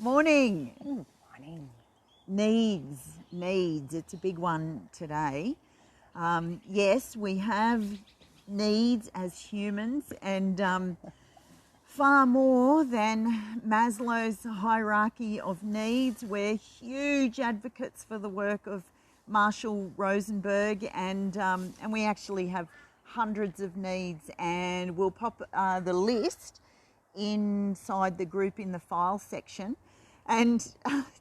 Morning. Morning. Needs. It's a big one today. Yes, we have needs as humans, and far more than Maslow's hierarchy of needs. We're huge advocates for the work of Marshall Rosenberg, and we actually have hundreds of needs, and we'll pop the list inside the group in the file section. And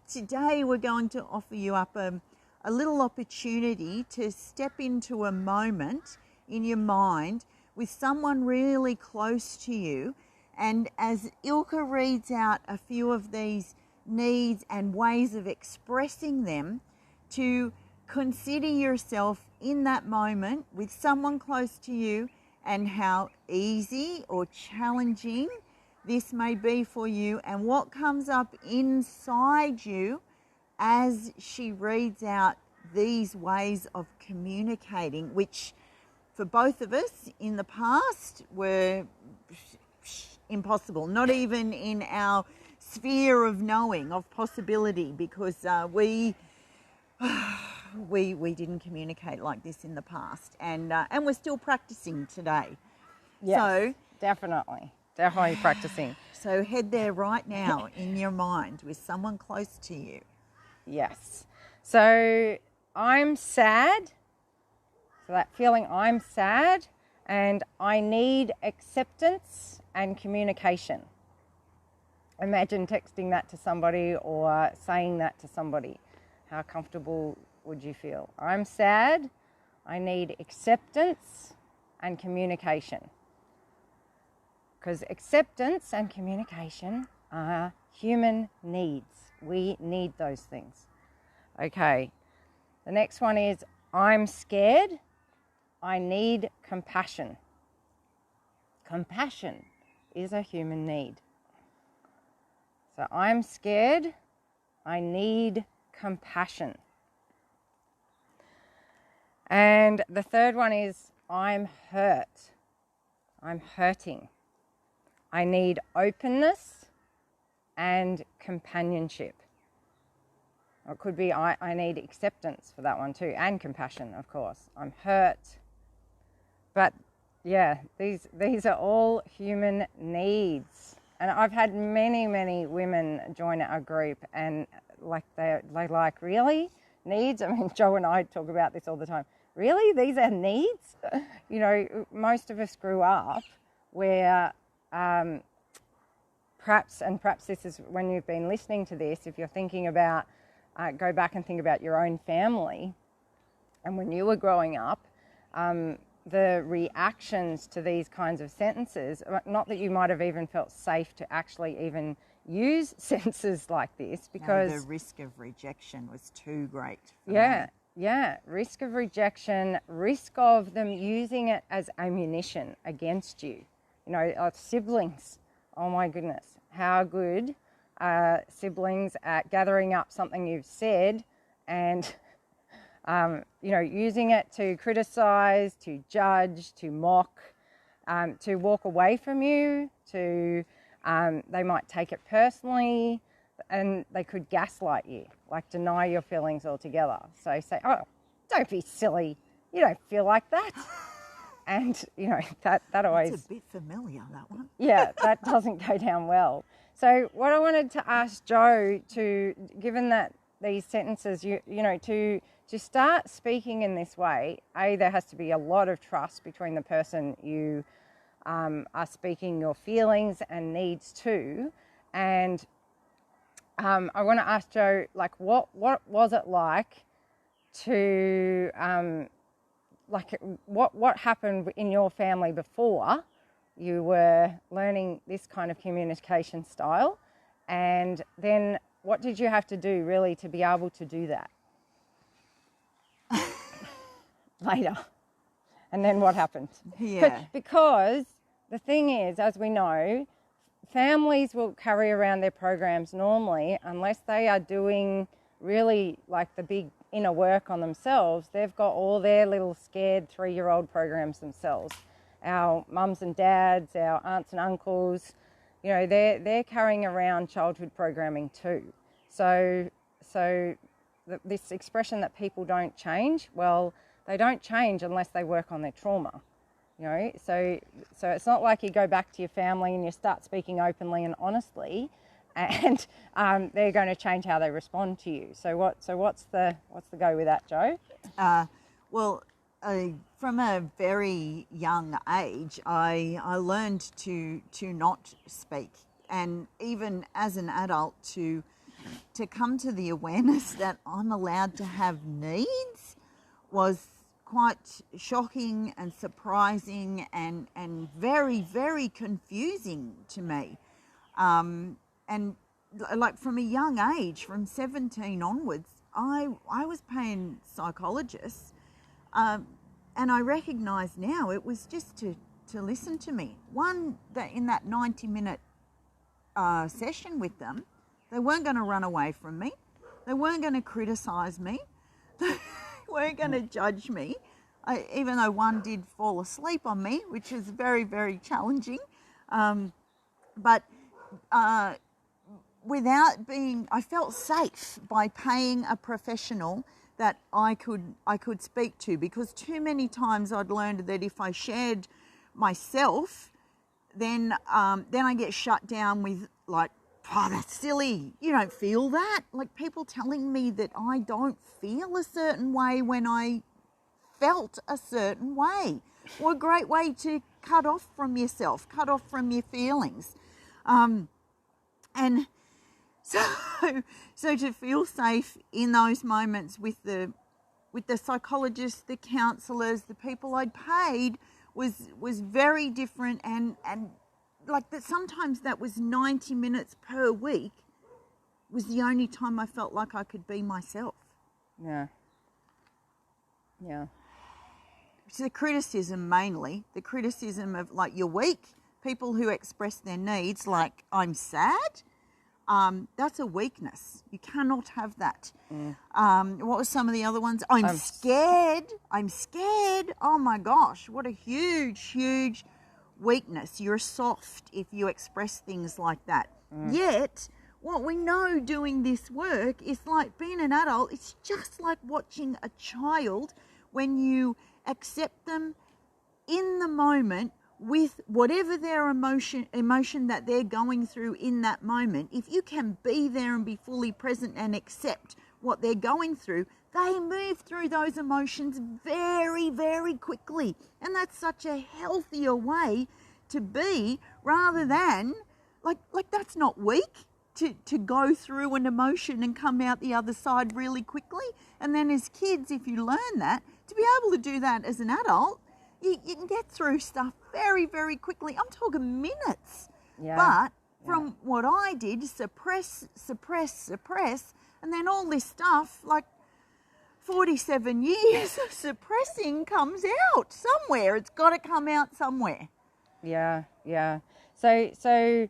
today we're going to offer you up a little opportunity to step into a moment in your mind with someone really close to you. And as Ilka reads out a few of these needs and ways of expressing them, to consider yourself in that moment with someone close to you and how easy or challenging this may be for you, and what comes up inside you as she reads out these ways of communicating, which for both of us in the past were impossible, not even in our sphere of knowing, of possibility, because we didn't communicate like this in the past, and we're still practicing today. Yes, So definitely practicing. So head there right now in your mind with someone close to you. Yes. So I'm sad. So that feeling, I'm sad, and I need acceptance and communication. Imagine texting that to somebody or saying that to somebody. How comfortable would you feel? I'm sad. I need acceptance and communication. Because acceptance and communication are human needs. We need those things. Okay, the next one is I'm scared. I need compassion. Compassion is a human need. So I'm scared. I need compassion. And the third one is I'm hurt. I'm hurting. I need openness and companionship. Or it could be I need acceptance for that one too, and compassion, of course. I'm hurt. But yeah, these are all human needs. And I've had many women join our group, and they like, really? Needs? I mean, Joe and I talk about this all the time. Really? These are needs? You know, most of us grew up where perhaps this is when you've been listening to this, if you're thinking about, go back and think about your own family and when you were growing up, the reactions to these kinds of sentences, not that you might have even felt safe to actually even use sentences like this, because the risk of rejection was too great for me. Yeah, risk of rejection, risk of them using it as ammunition against you. You know, siblings, oh my goodness, how good are siblings at gathering up something you've said and, using it to criticize, to judge, to mock, to walk away from you, they might take it personally, and they could gaslight you, like deny your feelings altogether. So say, oh, don't be silly, you don't feel like that. And, that always... It's a bit familiar, that one. Yeah, that doesn't go down well. So what I wanted to ask Joe to, given that these sentences, to start speaking in this way, there has to be a lot of trust between the person you are speaking your feelings and needs to. And I want to ask Joe, what was it like to... what happened in your family before you were learning this kind of communication style, and then what did you have to do really to be able to do that later? And then what happened? Yeah. Because the thing is, as we know, families will carry around their programs normally unless they are doing really like the big inner work on themselves. They've got all their little scared 3-year-old programs themselves. Our mums and dads, our aunts and uncles, you know, they're carrying around childhood programming too. So this expression that people don't change, well, they don't change unless they work on their trauma. You know, so it's not like you go back to your family and you start speaking openly and honestly, and they're going to change how they respond to you. So what's the go with that, Joe? Well, from a very young age, I learned to not speak, and even as an adult to come to the awareness that I'm allowed to have needs was quite shocking and surprising and very, very confusing to me. And like from a young age, from 17 onwards, I was paying psychologists, and I recognise now it was just to listen to me. One, that in that 90-minute session with them, they weren't going to run away from me. They weren't going to criticise me. They weren't going to judge me, even though one did fall asleep on me, which was very, very challenging. But without being, I felt safe by paying a professional that I could speak to, because too many times I'd learned that if I shared myself, then I get shut down with like, oh, that's silly. You don't feel that. Like people telling me that I don't feel a certain way when I felt a certain way. What a great way to cut off from yourself, cut off from your feelings. And so to feel safe in those moments with the psychologists, the counsellors, the people I'd paid was very different, and like that sometimes that was 90 minutes per week was the only time I felt like I could be myself. Yeah. So the criticism mainly, the criticism of like you're weak, people who express their needs like I'm sad, that's a weakness. You cannot have that. What were some of the other ones? I'm scared. Oh my gosh, what a huge weakness. You're soft if you express things like that. Yet, what we know doing this work is like being an adult, it's just like watching a child when you accept them in the moment with whatever their emotion that they're going through in that moment. If you can be there and be fully present and accept what they're going through, they move through those emotions very, very quickly. And that's such a healthier way to be, rather than, like that's not weak, to go through an emotion and come out the other side really quickly. And then as kids, if you learn that, to be able to do that as an adult, you can get through stuff very, very quickly. I'm talking minutes. Yeah. But from what I did, suppress, and then all this stuff, like 47 years of suppressing, comes out somewhere. It's got to come out somewhere. Yeah. So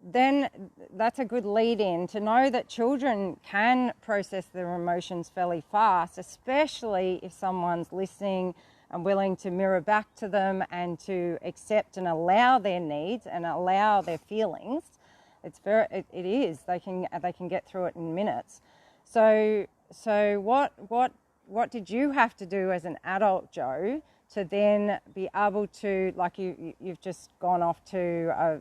then that's a good lead in to know that children can process their emotions fairly fast, especially if someone's listening and willing to mirror back to them and to accept and allow their needs and allow their feelings. It is. They can get through it in minutes. So what did you have to do as an adult, Joe, to then be able to, like you've just gone off to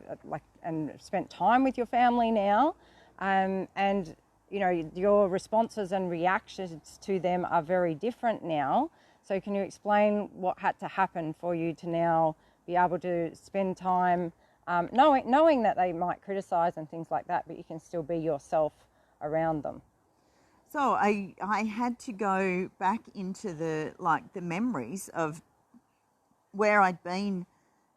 and spent time with your family now, and you know your responses and reactions to them are very different now. So can you explain what had to happen for you to now be able to spend time knowing that they might criticise and things like that, but you can still be yourself around them? So I had to go back into the memories of where I'd been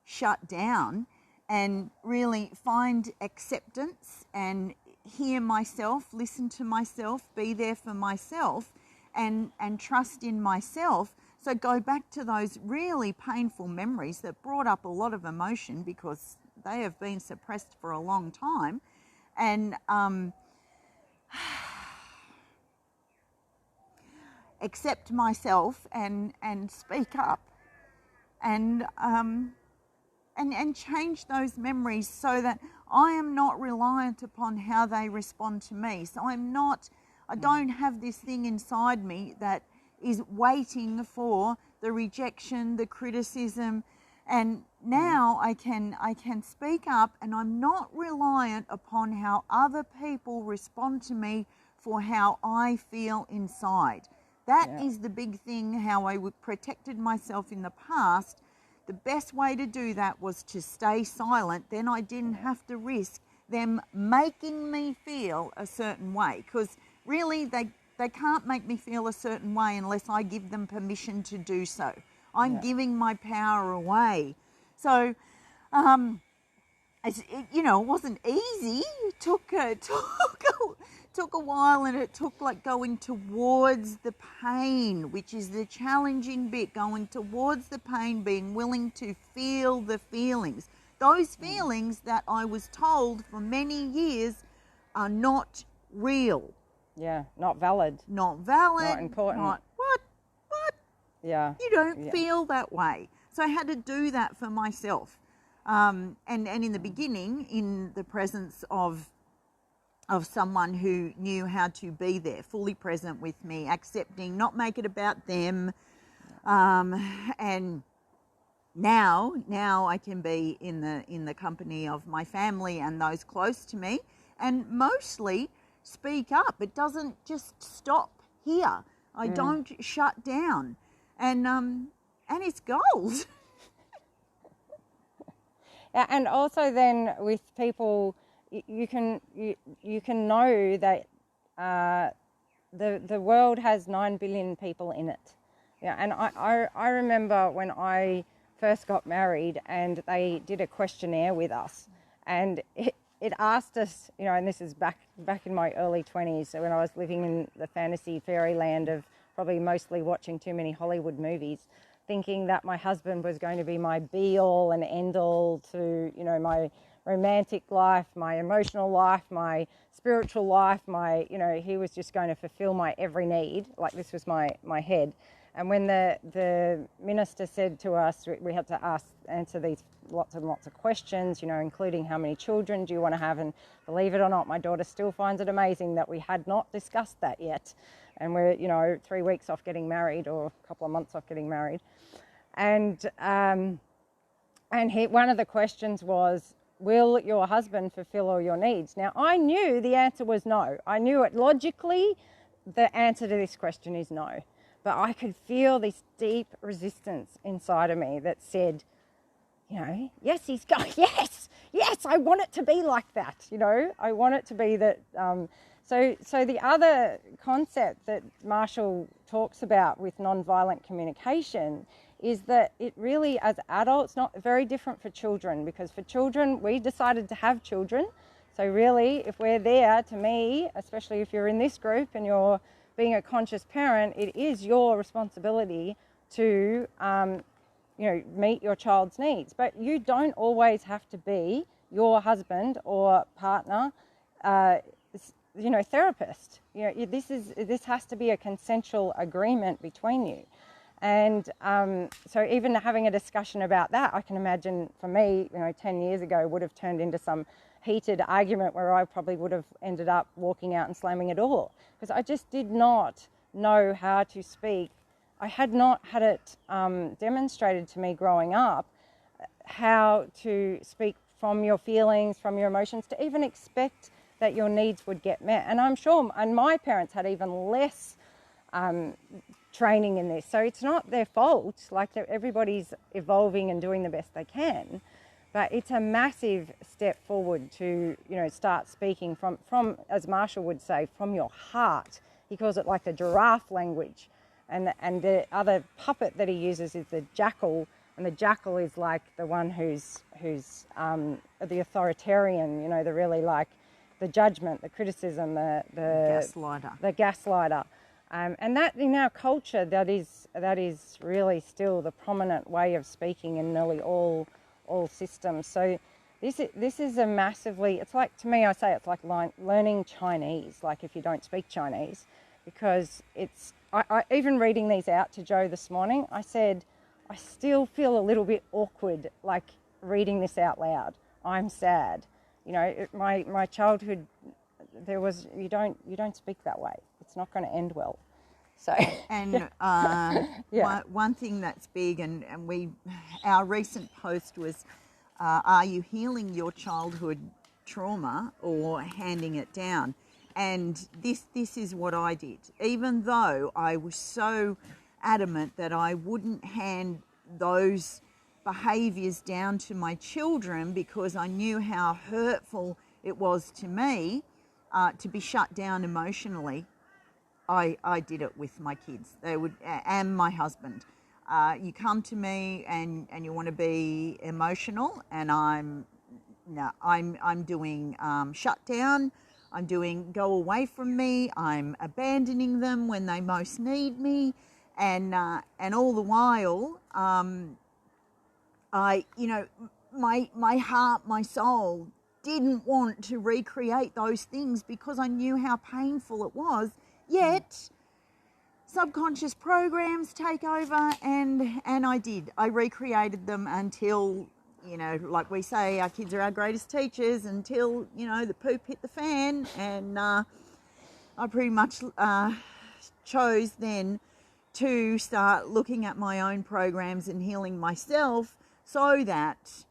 shut down and really find acceptance and hear myself, listen to myself, be there for myself, and trust in myself. So go back to those really painful memories that brought up a lot of emotion because they have been suppressed for a long time, and accept myself and speak up and and change those memories so that I am not reliant upon how they respond to me. So I don't have this thing inside me that is waiting for the rejection, the criticism. And now I can speak up, and I'm not reliant upon how other people respond to me for how I feel inside. That is the big thing, how I protected myself in the past. The best way to do that was to stay silent. Then I didn't have to risk them making me feel a certain way, because really they can't make me feel a certain way unless I give them permission to do so. I'm giving my power away. So, it wasn't easy. It took a while, and it took like going towards the pain, which is the challenging bit, going towards the pain, being willing to feel the feelings. Those feelings that I was told for many years are not real. Yeah, not valid. Not valid. Not important. What? Yeah. You don't feel that way. So I had to do that for myself. And in the beginning, in the presence of someone who knew how to be there, fully present with me, accepting, not make it about them. And now I can be in the company of my family and those close to me, and mostly speak up. It doesn't just stop here. I don't shut down. And it's gold. And also then with people, you can know that the world has 9 billion people in it. Yeah, and I remember when I first got married, and they did a questionnaire with us, and it asked us, and this is back in my early 20s, so when I was living in the fantasy fairyland of probably mostly watching too many Hollywood movies, thinking that my husband was going to be my be-all and end-all to, my romantic life, my emotional life, my spiritual life, he was just going to fulfill my every need. Like, this was my head. And when the minister said to us, we had to answer these lots and lots of questions, including how many children do you want to have? And believe it or not, my daughter still finds it amazing that we had not discussed that yet. And we're, 3 weeks off getting married, or a couple of months off getting married. And one of the questions was, will your husband fulfill all your needs? Now, I knew the answer was no. I knew it logically. The answer to this question is no. But I could feel this deep resistance inside of me that said, yes, he's going, yes, I want it to be like that. I want it to be that. So the other concept that Marshall talks about with nonviolent communication is that it really, as adults, not very different for children, because for children, we decided to have children. So really, if we're there, to me, especially if you're in this group and you're being a conscious parent, it is your responsibility to, meet your child's needs. But you don't always have to be your husband or partner, therapist. This has to be a consensual agreement between you. And so even having a discussion about that, I can imagine for me, 10 years ago would have turned into some heated argument where I probably would have ended up walking out and slamming a door, because I just did not know how to speak. I had not had it demonstrated to me growing up how to speak from your feelings, from your emotions, to even expect that your needs would get met. And I'm sure, and my parents had even less training in this. So it's not their fault. Like, everybody's evolving and doing the best they can. But it's a massive step forward to, start speaking from, as Marshall would say, from your heart. He calls it like the giraffe language. And the other puppet that he uses is the jackal. And the jackal is like the one who's the authoritarian, the really like the judgment, the criticism, the gaslighter. The gaslighter. And that in our culture, that is really still the prominent way of speaking in nearly all systems. So this is a massively, it's like, to me, I say it's like learning Chinese, like if you don't speak Chinese, because I even reading these out to Joe this morning, I said, I still feel a little bit awkward, like reading this out loud. I'm sad. You know, my childhood, there was, you don't speak that way. It's not going to end well. So and one thing that's big, and our recent post was, are you healing your childhood trauma or handing it down? And this is what I did. Even though I was so adamant that I wouldn't hand those behaviours down to my children because I knew how hurtful it was to me to be shut down emotionally, I did it with my kids. They would, and my husband. You come to me and you want to be emotional, and I'm doing shutdown. I'm doing go away from me. I'm abandoning them when they most need me, and all the while, my heart, my soul didn't want to recreate those things because I knew how painful it was. Yet subconscious programs take over, and I did. I recreated them until, like we say, our kids are our greatest teachers, until, the poop hit the fan. And I pretty much chose then to start looking at my own programs and healing myself so that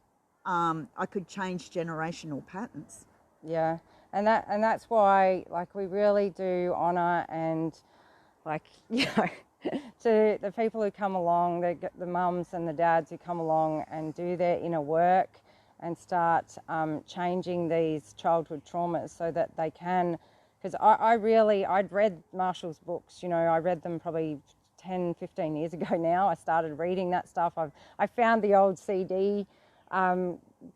I could change generational patterns. Yeah, and that's why, like, we really do honour and, like, to the people who come along, the mums and the dads who come along and do their inner work and start changing these childhood traumas so that they can, because I'd read Marshall's books, I read them probably 10, 15 years ago now. I started reading that stuff. I found the old CD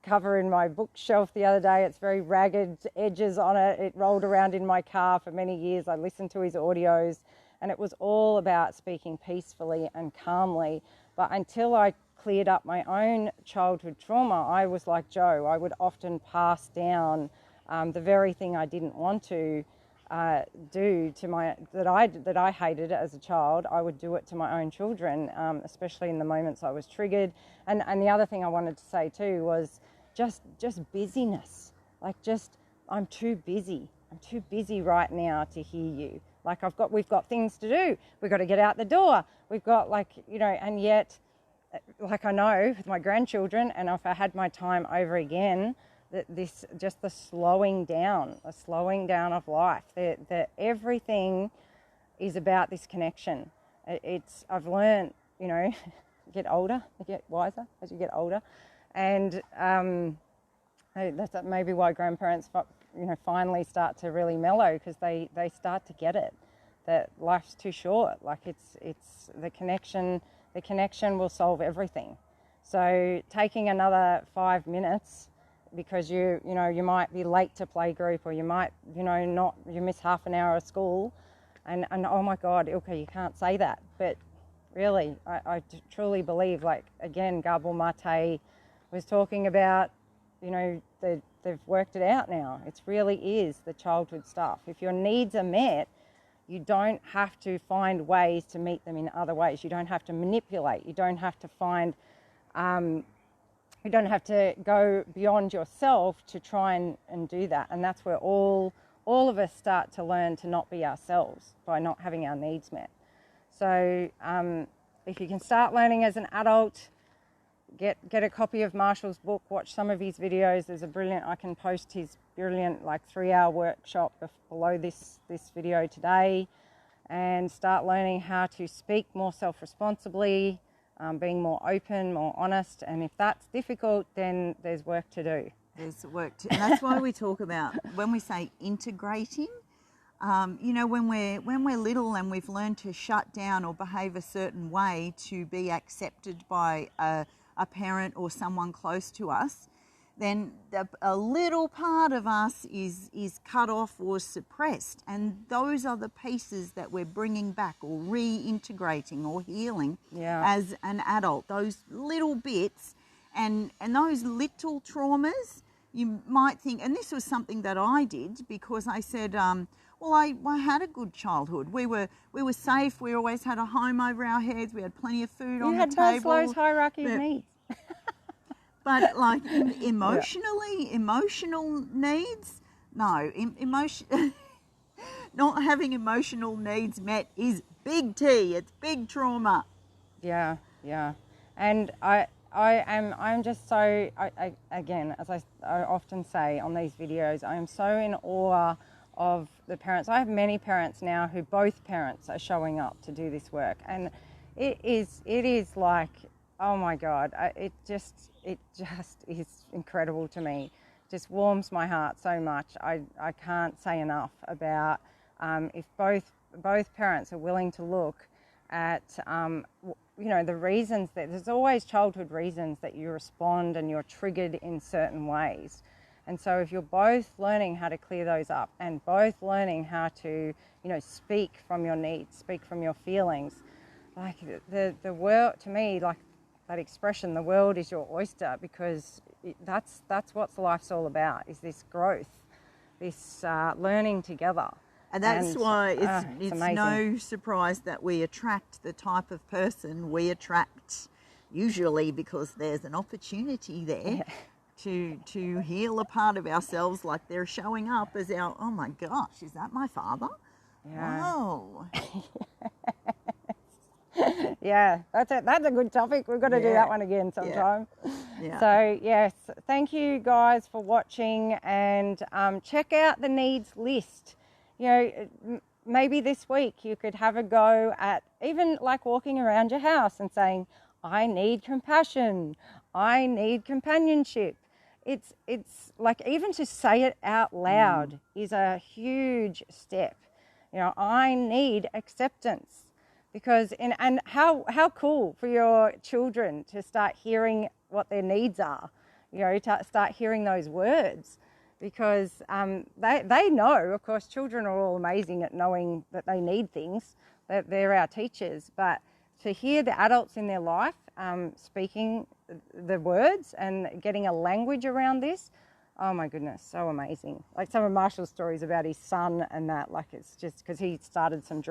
cover in my bookshelf the other day. It's very ragged edges on it. It rolled around in my car for many years. I listened to his audios, and it was all about speaking peacefully and calmly. But until I cleared up my own childhood trauma, I was like Joe. I would often pass down the very thing I didn't want to do to that I hated as a child. I would do it to my own children, especially in the moments I was triggered. And the other thing I wanted to say too was just busyness. Like, I'm too busy. I'm too busy right now to hear you. Like, we've got things to do. We've got to get out the door. We've got, and yet, like, I know with my grandchildren, and if I had my time over again, that the slowing down of life, that everything is about this connection. I've learned, get older, you get wiser as you get older, and that's maybe why grandparents, finally start to really mellow, because they start to get it, that life's too short. Like, it's the connection will solve everything. So taking another 5 minutes because you might be late to playgroup, or you might you miss half an hour of school, and oh my God, Ilka, you can't say that, but really I truly believe, like, again, Gabor Mate was talking about, they've worked it out now. It really is the childhood stuff. If your needs are met, you don't have to find ways to meet them in other ways. You don't have to manipulate. You don't have to find you don't have to go beyond yourself to try and do that. And that's where all of us start to learn to not be ourselves, by not having our needs met. So if you can start learning as an adult, get a copy of Marshall's book, watch some of his videos. I can post his brilliant 3-hour workshop below this video today, and start learning how to speak more self-responsibly, being more open, more honest. And if that's difficult, then there's work to do. There's work to, and that's why we talk about, when we say integrating, when we're little and we've learned to shut down or behave a certain way to be accepted by a parent or someone close to us, then a little part of us is cut off or suppressed. And those are the pieces that we're bringing back or reintegrating or healing as an adult. Those little bits and those little traumas, you might think, and this was something that I did, because I said, well, I had a good childhood. We were safe. We always had a home over our heads. We had plenty of food on the table. You had Maslow's hierarchy of needs. But like emotional needs, no, emotion. Not having emotional needs met is big T. It's big trauma. Yeah, yeah. And I'm just so, again, as I often say on these videos, I am so in awe of the parents. I have many parents now who both parents are showing up to do this work, and it is like, oh my God, it just is incredible to me. Just warms my heart so much. I can't say enough about if both parents are willing to look at the reasons that there's always childhood reasons that you respond and you're triggered in certain ways. And so if you're both learning how to clear those up and both learning how to, speak from your needs, speak from your feelings, like the world, to me, like that expression, the world is your oyster, because that's what life's all about, is this growth, this learning together. And that's why it's no surprise that we attract the type of person we attract, usually because there's an opportunity there to heal a part of ourselves, like they're showing up as our, oh my gosh, is that my father? Yeah. Wow. Yeah, that's a good topic. We've got to do that one again sometime. Yeah. So yes, thank you guys for watching, and check out the needs list. Maybe this week you could have a go at even like walking around your house and saying, I need compassion, I need companionship. It's like, even to say it out loud is a huge step. I need acceptance. Because and how cool for your children to start hearing what their needs are, to start hearing those words, because they know, of course, children are all amazing at knowing that they need things, that they're our teachers, but to hear the adults in their life speaking the words and getting a language around this, oh my goodness, so amazing. Like some of Marshall's stories about his son and that, like it's just because he started some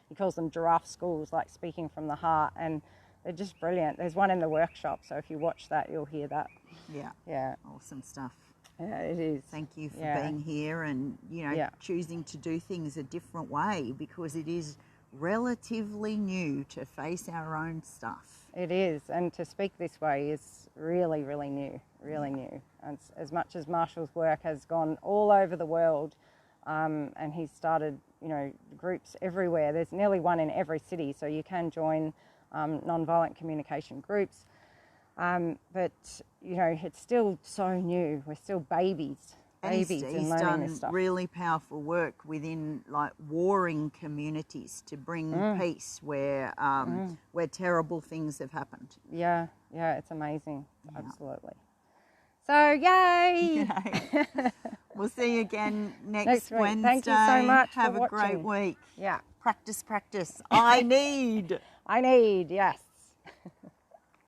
he calls them giraffe schools, like speaking from the heart, and they're just brilliant. There's one in the workshop, so if you watch that, you'll hear that. Yeah. Awesome stuff. Yeah, it is. Thank you for being here and, choosing to do things a different way, because it is relatively new to face our own stuff. It is, and to speak this way is really, really new, new. And as much as Marshall's work has gone all over the world, and he's started, groups everywhere. There's nearly one in every city, so you can join nonviolent communication groups. But, it's still so new. We're still babies in learning this stuff. He's done really powerful work within, like, warring communities to bring peace where terrible things have happened. Yeah, it's amazing. Yeah. Absolutely. So, yay! We'll see you again next Wednesday. Thank you so much. Have for a great watching. week. Yeah. Practice. I need, yes.